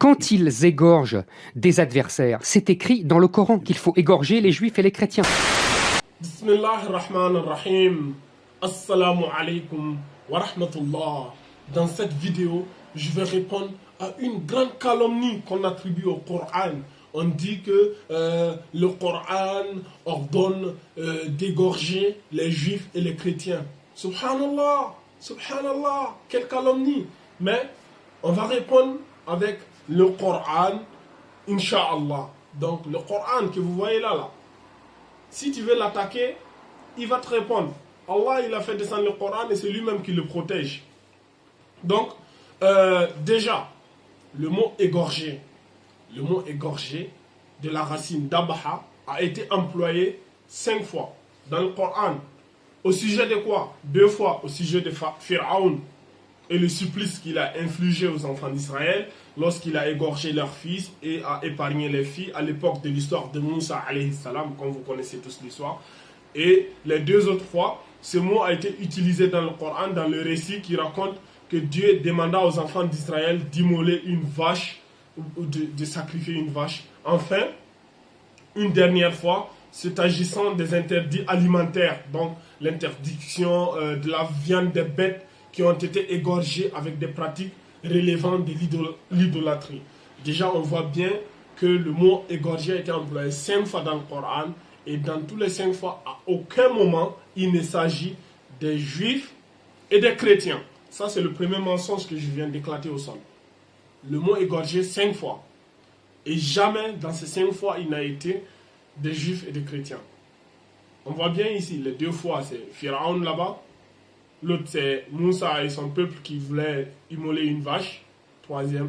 quand ils égorgent des adversaires, c'est écrit dans le Coran qu'il faut égorger les juifs et les chrétiens. Bismillahirrahmanirrahim. Assalamu alaikum wa rahmatullah. Dans cette vidéo, je vais répondre à une grande calomnie qu'on attribue au Coran. On dit que le Coran ordonne d'égorger les juifs et les chrétiens. Subhanallah, subhanallah, quelle calomnie. Mais on va répondre avec le Coran, Inch'Allah. Donc le Coran que vous voyez là, si tu veux l'attaquer, il va te répondre. Allah, il a fait descendre le Coran et c'est lui-même qui le protège. Donc, déjà, le mot égorger de la racine d'abaha a été employé 5 fois dans le Coran. Au sujet de quoi? 2 fois au sujet de Pharaon et le supplice qu'il a infligé aux enfants d'Israël lorsqu'il a égorgé leurs fils et a épargné les filles à l'époque de l'histoire de Moussa alayhi salam, comme vous connaissez tous l'histoire. Et les 2 autres fois, ce mot a été utilisé dans le Coran, dans le récit qui raconte que Dieu demanda aux enfants d'Israël d'immoler une vache, ou de sacrifier une vache. Enfin, une dernière fois, c'est agissant des interdits alimentaires, donc l'interdiction de la viande des bêtes qui ont été égorgées avec des pratiques relevant de l'idolâtrie. Déjà, on voit bien que le mot égorger a été employé 5 fois dans le Coran, et dans tous les 5 fois, à aucun moment, il ne s'agit des juifs et des chrétiens. Ça, c'est le premier mensonge que je viens d'éclater au sol. Le mot égorger 5 fois. Et jamais, dans ces 5 fois, il n'a été des juifs et des chrétiens. On voit bien ici, les 2 fois, c'est Pharaon là-bas. L'autre, c'est Moussa et son peuple qui voulaient immoler une vache.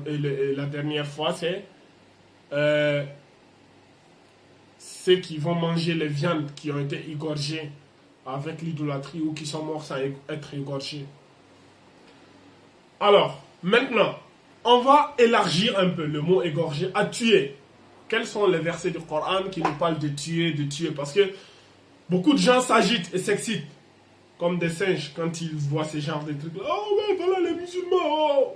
Et la dernière fois, c'est ceux qui vont manger les viandes qui ont été égorgées avec l'idolâtrie ou qui sont morts sans être égorgés. Alors, maintenant, on va élargir un peu le mot égorger à tuer. Quels sont les versets du Coran qui nous parlent de tuer, parce que beaucoup de gens s'agitent et s'excitent comme des singes quand ils voient ce genre de trucs. Oh ouais, voilà les musulmans. Oh.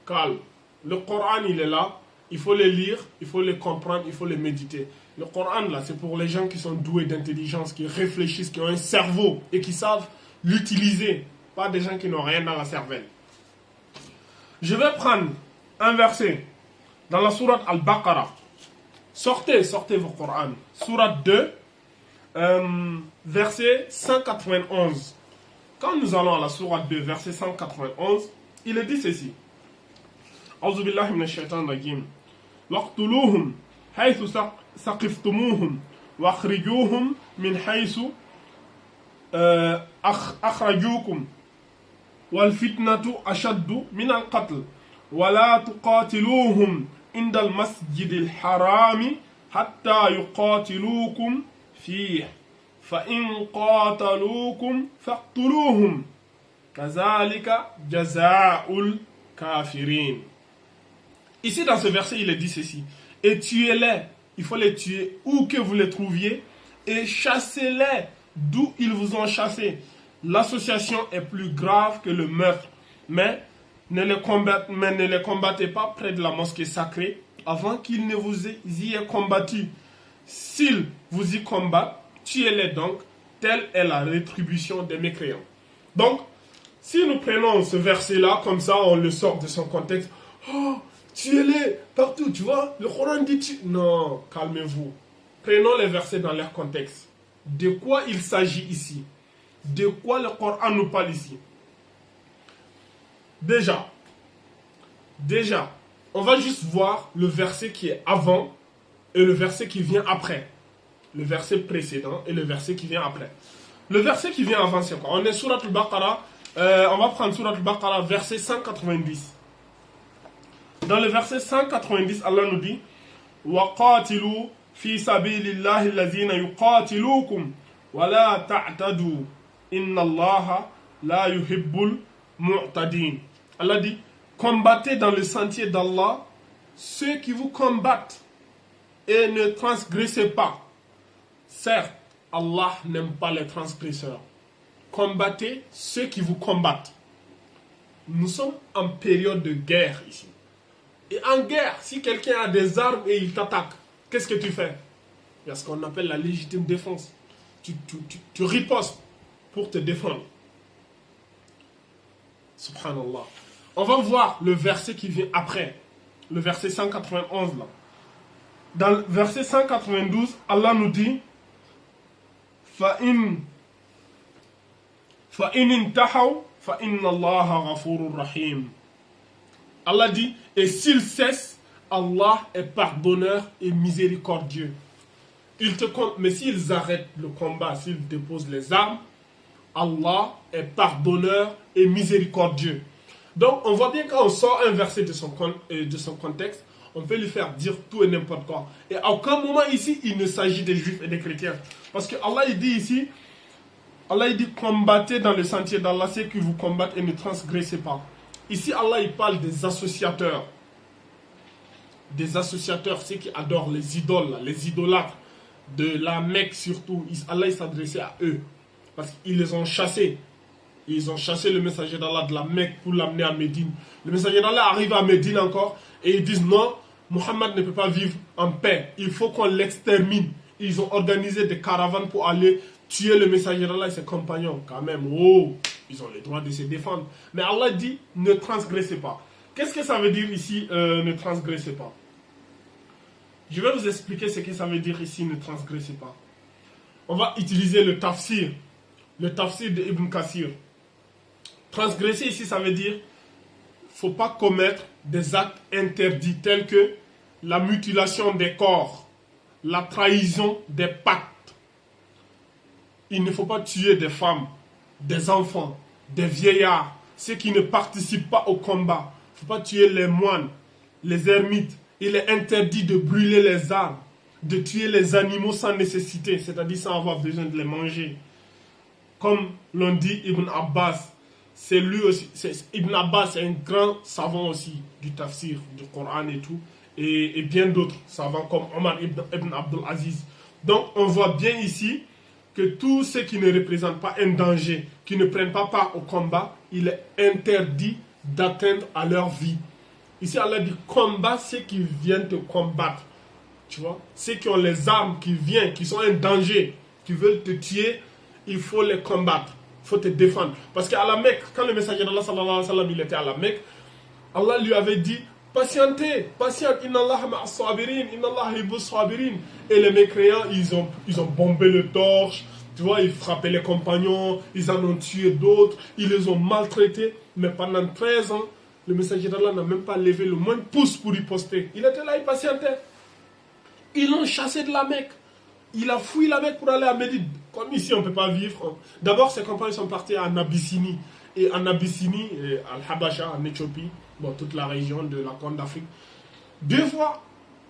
Calme. Le Coran, il est là. Il faut le lire, il faut le comprendre, il faut le méditer. Le Coran, là, c'est pour les gens qui sont doués d'intelligence, qui réfléchissent, qui ont un cerveau et qui savent l'utiliser. Pas des gens qui n'ont rien dans la cervelle. Je vais prendre un verset dans la sourate Al-Baqarah. Sortez vos Coran. Sourate 2, verset 191. Quand nous allons à la sourate 2, verset 191, il est dit ceci. A'udhu billahi minash shaitanir rajim. Waqtuluhum haythu saqiftumuhum wa akhrijuhum min haythu akhrajukum. والفتنة أشد من القتل ولا تقاتلوهم عند المسجد الحرام حتى يقاتلوكم فيه فإن قاتلوكم فاقتلوهم كذلك جزاء الكافرين. Ici dans ce verset il est dit ceci: et tuez-les, il faut les tuer où que vous les trouviez, et chassez-les d'où ils vous ont chassés. L'association est plus grave que le meurtre, mais ne les combattez pas près de la mosquée sacrée avant qu'ils ne vous y aient combattu. S'ils vous y combattent, tuez-les donc, telle est la rétribution des mécréants. Donc, si nous prenons ce verset-là, comme ça, on le sort de son contexte, oh, tuez-les partout, tu vois, le Coran dit non, calmez-vous. Prenons les versets dans leur contexte. De quoi il s'agit ici? De quoi le Coran nous parle ici? Déjà, on va juste voir le verset qui est avant et le verset qui vient après. Le verset précédent et le verset qui vient après. Le verset qui vient avant, c'est quoi? On est sur Al-Baqarah, on va prendre sur Al-Baqarah, verset 190. Dans le verset 190, Allah nous dit وَقَاتِلُوا فِي سَبِيلِ اللَّهِ الَّذِينَ يُقَاتِلُوكُمْ وَلَا تَعْتَدُوا Inna Allah la yuhibbul mu'tadin. Allah dit, combattez dans le sentier d'Allah ceux qui vous combattent et ne transgressez pas. Certes, Allah n'aime pas les transgresseurs. Combattez ceux qui vous combattent. Nous sommes en période de guerre ici. Et en guerre, si quelqu'un a des armes et il t'attaque, qu'est-ce que tu fais? Il y a ce qu'on appelle la légitime défense. Tu ripostes pour te défendre. Subhanallah. On va voir le verset qui vient après. Le verset 191 là. Dans le verset 192, Allah nous dit فَإِنْ انْتَحَوْا فَإِنَّ اللَّهَ غَفُورٌ رَحِيمٌ. Allah dit, et s'ils cessent, Allah est pardonneur et miséricordieux. Mais s'ils arrêtent le combat, s'ils déposent les armes, Allah est pardonneur et miséricordieux. Donc on voit bien quand on sort un verset de son contexte, on peut lui faire dire tout et n'importe quoi. Et à aucun moment ici, il ne s'agit des juifs et des chrétiens. Parce que Allah il dit ici, Allah il dit combattez dans le sentier d'Allah, ceux qui vous combattent et ne transgressez pas. Ici Allah il parle des associateurs. Des associateurs, ceux qui adorent les idoles, les idolâtres de la Mecque surtout. Allah il s'adressait à eux. Parce qu'ils les ont chassés. Ils ont chassé le messager d'Allah de la Mecque pour l'amener à Médine. Le messager d'Allah arrive à Médine encore et ils disent non, Muhammad ne peut pas vivre en paix. Il faut qu'on l'extermine. Ils ont organisé des caravanes pour aller tuer le messager d'Allah et ses compagnons. Quand même, oh, ils ont le droit de se défendre. Mais Allah dit ne transgressez pas. Qu'est-ce que ça veut dire ici, ne transgressez pas? Je vais vous expliquer ce que ça veut dire ici, ne transgressez pas. On va utiliser le tafsir de Ibn Kathir. Transgresser ici, ça veut dire faut pas commettre des actes interdits tels que la mutilation des corps, la trahison des pactes. Il ne faut pas tuer des femmes, des enfants, des vieillards, ceux qui ne participent pas au combat. Il ne faut pas tuer les moines, les ermites. Il est interdit de brûler les arbres, de tuer les animaux sans nécessité, c'est-à-dire sans avoir besoin de les manger. Comme l'on dit Ibn Abbas, c'est lui aussi, Ibn Abbas est un grand savant aussi du tafsir, du Coran et tout, et bien d'autres savants comme Omar ibn Abdul Aziz. Donc on voit bien ici que tous ceux qui ne représentent pas un danger, qui ne prennent pas part au combat, il est interdit d'atteindre à leur vie. Ici Allah dit combat ceux qui viennent te combattre. Tu vois, ceux qui ont les armes, qui viennent, qui sont un danger, qui veulent te tuer, il faut les combattre. Il faut te défendre. Parce qu'à la Mecque, quand le messager d'Allah sallallahu alayhi wa sallam, il était à la Mecque, Allah lui avait dit patientez, patiente, inna Allah ma'as sabirin, inna Allah hibus sabirin. Et les mécréants, ils ont bombé le torche, tu vois, ils frappaient les compagnons, ils en ont tué d'autres, ils les ont maltraités. Mais pendant 13 ans, le messager d'Allah n'a même pas levé le moindre pouce pour y poster. Il était là, il patientait. Ils l'ont chassé de la Mecque. Il a fui la Mecque pour aller à Médine. Comme ici, on ne peut pas vivre. D'abord, ses compagnons sont partis en Abyssinie. Et en Abyssinie, Al-Habasha, en Éthiopie, bon, toute la région de la Corne d'Afrique. 2 fois,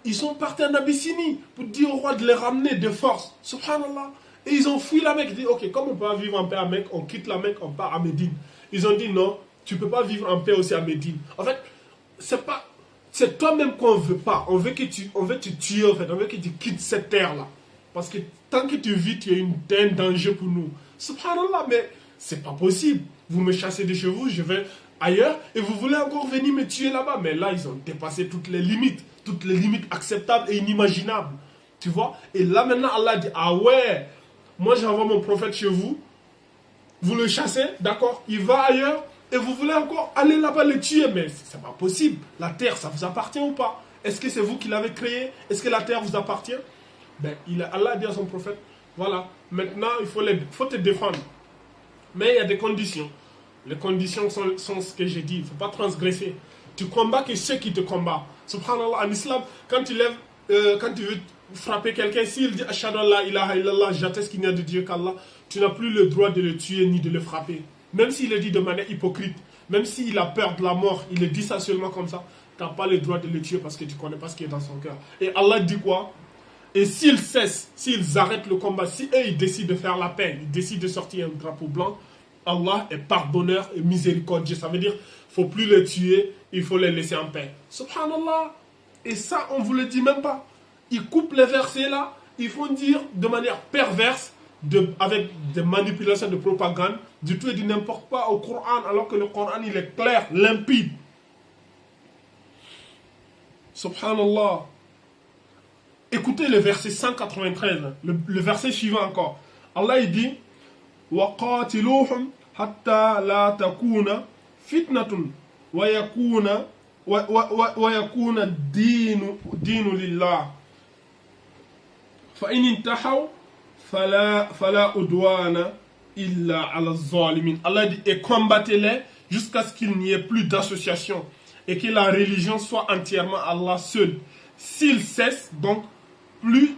ils sont partis en Abyssinie pour dire au roi de les ramener de force. Subhanallah. Et ils ont fui la Mecque. Ils disent, ok, comme on ne peut pas vivre en paix à Mecque, on quitte la Mecque, on part à Médine. Ils ont dit, non, tu ne peux pas vivre en paix aussi à Médine. En fait, c'est toi-même qu'on ne veut pas. On veut te tuer, en fait. On veut que tu quittes cette terre-là. Parce que tant que tu vis, tu es un danger pour nous. Subhanallah, mais c'est pas possible. Vous me chassez de chez vous, je vais ailleurs, et vous voulez encore venir me tuer là-bas. Mais là, ils ont dépassé toutes les limites acceptables et inimaginables. Tu vois? Et là, maintenant, Allah dit, ah ouais, moi j'envoie mon prophète chez vous, vous le chassez, d'accord? Il va ailleurs, et vous voulez encore aller là-bas le tuer. Mais c'est pas possible. La terre, ça vous appartient ou pas? Est-ce que c'est vous qui l'avez créée? Est-ce que la terre vous appartient? Ben, Allah a dit à son prophète, voilà, maintenant il faut te défendre. Mais il y a des conditions. Les conditions sont ce que j'ai dit, il ne faut pas transgresser. Tu combats que ceux qui te combattent. Subhanallah, en islam, quand tu veux frapper quelqu'un, s'il dit Ashhadu an la ilaha illallah, j'atteste qu'il n'y a de Dieu qu'Allah, tu n'as plus le droit de le tuer ni de le frapper. Même s'il le dit de manière hypocrite, même s'il a peur de la mort, il le dit ça seulement comme ça, tu n'as pas le droit de le tuer parce que tu ne connais pas ce qui est dans son cœur. Et Allah dit quoi? Et s'ils cessent, s'ils arrêtent le combat, si eux ils décident de faire la paix, ils décident de sortir un drapeau blanc, Allah est pardonneur et miséricordieux. Ça veut dire qu'il ne faut plus les tuer, il faut les laisser en paix. Subhanallah. Et ça, on ne vous le dit même pas. Ils coupent les versets là, ils font dire de manière perverse, avec des manipulations de propagande, du tout et du n'importe quoi au Coran, alors que le Coran il est clair, limpide. Subhanallah. Écoutez le verset 193, le verset suivant encore. Allah il dit وَقَاتِلُوهُمْ حَتَّى لَا تَكُونَ فِتْنَةٌ وَيَكُونَ الدِّينُ لِلَّهِ فَإِنِ انْتَحَوْا فَلَا عُدْوَانَ إِلَّا عَلَى الظَّالِمِينَ. Allah dit et combattez-les jusqu'à ce qu'il n'y ait plus d'association et que la religion soit entièrement Allah seul. S'ils cessent, donc plus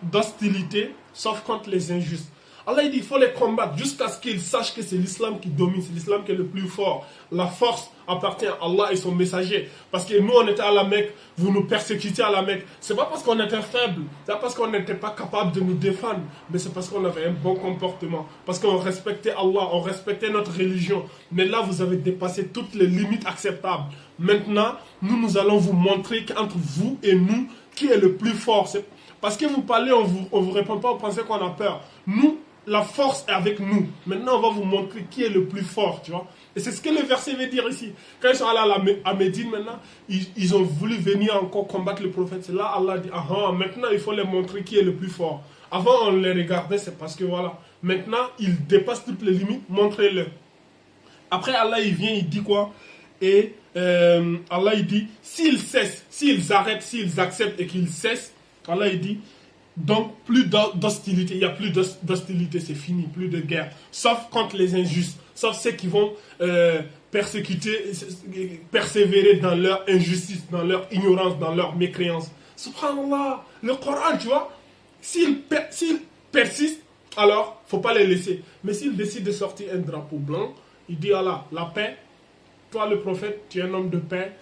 d'hostilité, sauf contre les injustes. Allah il dit il faut les combattre jusqu'à ce qu'ils sachent que c'est l'islam qui domine, c'est l'islam qui est le plus fort. La force appartient à Allah et son messager. Parce que nous on était à la Mecque, vous nous persécutez à la Mecque. C'est pas parce qu'on était faible, c'est pas parce qu'on n'était pas capable de nous défendre, mais c'est parce qu'on avait un bon comportement, parce qu'on respectait Allah, on respectait notre religion. Mais là vous avez dépassé toutes les limites acceptables. Maintenant, nous allons vous montrer qu'entre vous et nous, qui est le plus fort. C'est parce que vous parlez, on vous répond pas, vous pensez qu'on a peur. Nous, la force est avec nous. Maintenant, on va vous montrer qui est le plus fort, tu vois. Et c'est ce que le verset veut dire ici. Quand ils sont allés à Médine maintenant, ils ont voulu venir encore combattre le prophète. C'est là Allah dit, maintenant il faut les montrer qui est le plus fort. Avant, on les regardait, c'est parce que voilà. Maintenant, ils dépassent toutes les limites, montrez-le. Après, Allah, il vient, il dit quoi? Et Allah, il dit, s'ils cessent, s'ils arrêtent, s'ils acceptent et qu'ils cessent, Allah, il dit, donc plus d'hostilité, il n'y a plus d'hostilité, c'est fini, plus de guerre, sauf contre les injustes, sauf ceux qui vont persécuter, persévérer dans leur injustice, dans leur ignorance, dans leur mécréance. Subhanallah, le Coran, tu vois, s'ils persistent, alors il ne faut pas les laisser. Mais s'ils décident de sortir un drapeau blanc, il dit Allah, la paix, toi le prophète, tu es un homme de paix,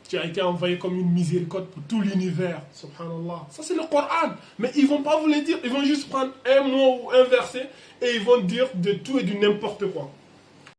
tu as été envoyé comme une miséricorde pour tout l'univers. Subhanallah. Ça c'est le Coran. Mais ils ne vont pas vous le dire. Ils vont juste prendre un mot ou un verset et ils vont dire de tout et du n'importe quoi.